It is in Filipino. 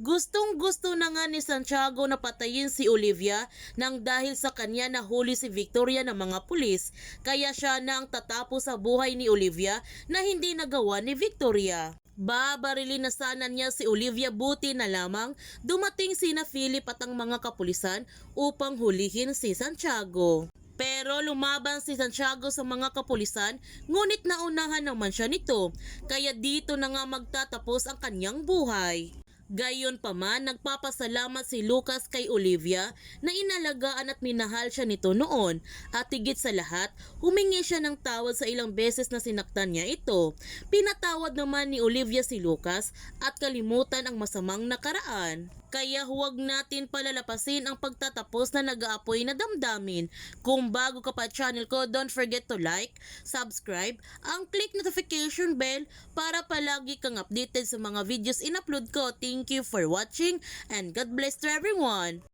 Gustong-gusto na nga ni Santiago na patayin si Olivia nang dahil sa kanya nahuli si Victoria ng mga pulis, kaya siya na ang tatapos sa buhay ni Olivia na hindi nagawa ni Victoria. Babarilin na sana niya si Olivia, buti na lamang dumating sina Philip at ang mga kapulisan upang hulihin si Santiago. Pero lumaban si Santiago sa mga kapulisan, ngunit naunahan naman siya nito, kaya dito na nga magtatapos ang kanyang buhay. Gayon pa man, nagpapasalamat si Lucas kay Olivia na inalagaan at minahal siya nito noon, at higit sa lahat, humingi siya ng tawad sa ilang beses na sinaktan niya ito. Pinatawad naman ni Olivia si Lucas at kalimutan ang masamang nakaraan. Kaya huwag natin palalapasin ang pagtatapos na nag-aapoy na damdamin. Kung bago ka pa channel ko, don't forget to like, subscribe, ang click notification bell para palagi kang updated sa mga videos in-upload ko. Thank you for watching and God bless to everyone!